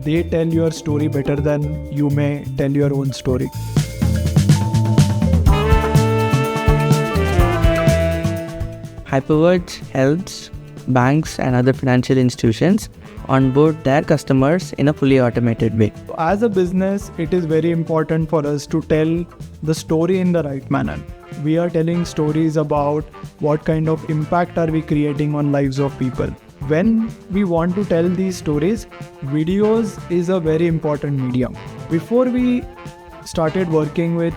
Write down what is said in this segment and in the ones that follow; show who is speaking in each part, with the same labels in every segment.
Speaker 1: they tell your story better than you may tell your own story.
Speaker 2: HyperVerge helps banks and other financial institutions onboard their customers in a fully automated way.
Speaker 1: As a business, it is very important for us to tell the story in the right manner. We are telling stories about what kind of impact are we creating on lives of people. When we want to tell these stories, videos is a very important medium. Before we started working with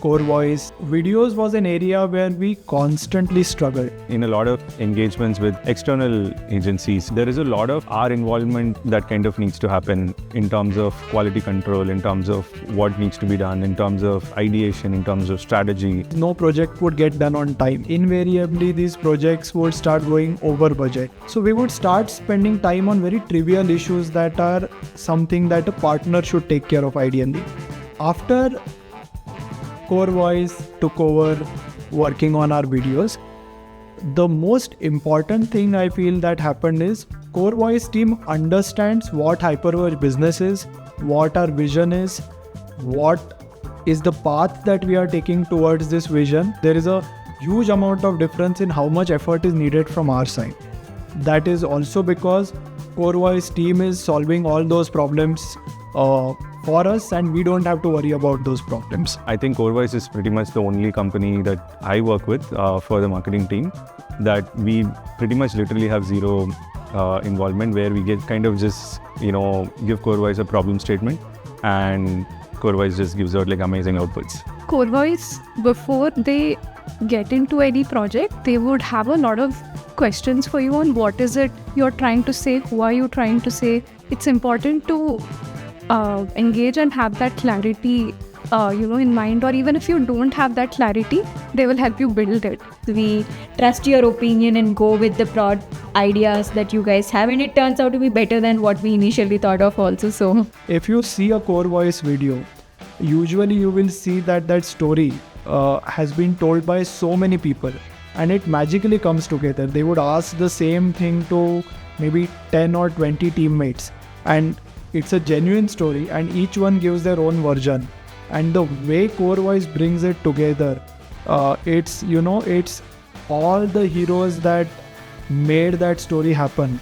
Speaker 1: CoreVoice, videos was an area where we constantly struggled.
Speaker 3: In a lot of engagements with external agencies, there is a lot of our involvement that kind of needs to happen in terms of quality control, in terms of what needs to be done, in terms of ideation, in terms of strategy.
Speaker 1: No project would get done on time. Invariably, these projects would start going over budget. So we would start spending time on very trivial issues that are something that a partner should take care of ideally. After CoreVoice took over working on our videos, the most important thing I feel that happened is CoreVoice team understands what HyperVerge business is, what our vision is, what is the path that we are taking towards this vision. There is a huge amount of difference in how much effort is needed from our side. That is also because CoreVoice team is solving all those problems for us, and we don't have to worry about those problems.
Speaker 3: I think CoreVoice is pretty much the only company that I work with for the marketing team that we pretty much literally have zero involvement, where we get kind of just, give CoreVoice a problem statement and CoreVoice just gives out like amazing outputs.
Speaker 4: CoreVoice, before they get into any project, they would have a lot of questions for you on what is it you're trying to say, who are you trying to say. It's important to engage and have that clarity in mind, or even if you don't have that clarity, they will help you build it.
Speaker 5: We trust your opinion and go with the broad ideas that you guys have, and it turns out to be better than what we initially thought of also. So
Speaker 1: if you see a CoreVoice video, usually you will see that story has been told by so many people, and it magically comes together. They would ask the same thing to maybe 10 or 20 teammates, and it's a genuine story, and each one gives their own version. And the way CoreVoice brings it together, it's all the heroes that made that story happen.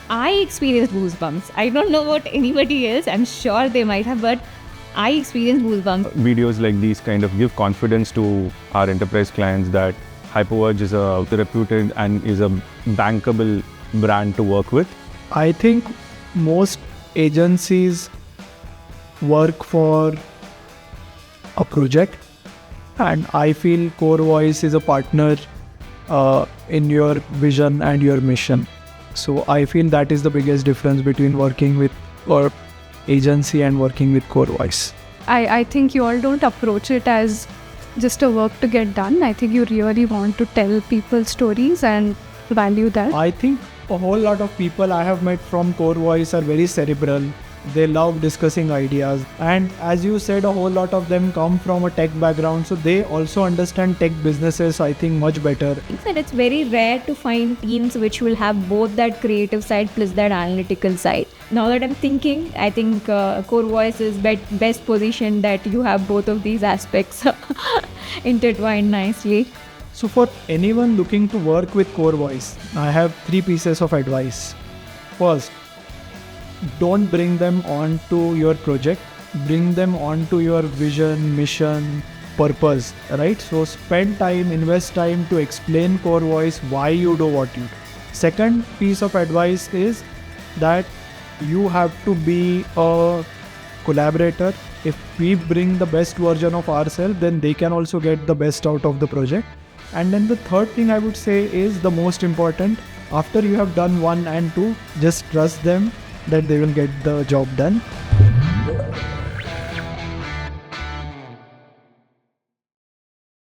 Speaker 5: I experienced goosebumps. I don't know what anybody else, I'm sure they might have, but I experienced goosebumps.
Speaker 3: Videos like these kind of give confidence to our enterprise clients that HyperVerge is a reputed and is a bankable brand to work with.
Speaker 1: I think most agencies work for a project, and I feel CoreVoice is a partner in your vision and your mission. So I feel that is the biggest difference between working with or agency and working with CoreVoice.
Speaker 4: I think you all don't approach it as just a work to get done. I think you really want to tell people stories and value that.
Speaker 1: I think a whole lot of people I have met from CoreVoice are very cerebral. They love discussing ideas, and as you said, a whole lot of them come from a tech background, so they also understand tech businesses, I think, much better.
Speaker 5: And it's very rare to find teams which will have both that creative side plus that analytical side. Now that I'm thinking, I think CoreVoice is best positioned that you have both of these aspects intertwined nicely.
Speaker 1: So for anyone looking to work with CoreVoice, I have 3 pieces of advice. First, don't bring them onto your project. Bring them onto your vision, mission, purpose, right? So spend time, invest time to explain CoreVoice why you do what you do. Second piece of advice is that you have to be a collaborator. If we bring the best version of ourselves, then they can also get the best out of the project. And then the third thing I would say is the most important. After you have done 1 and 2, just trust them that they will get the job done.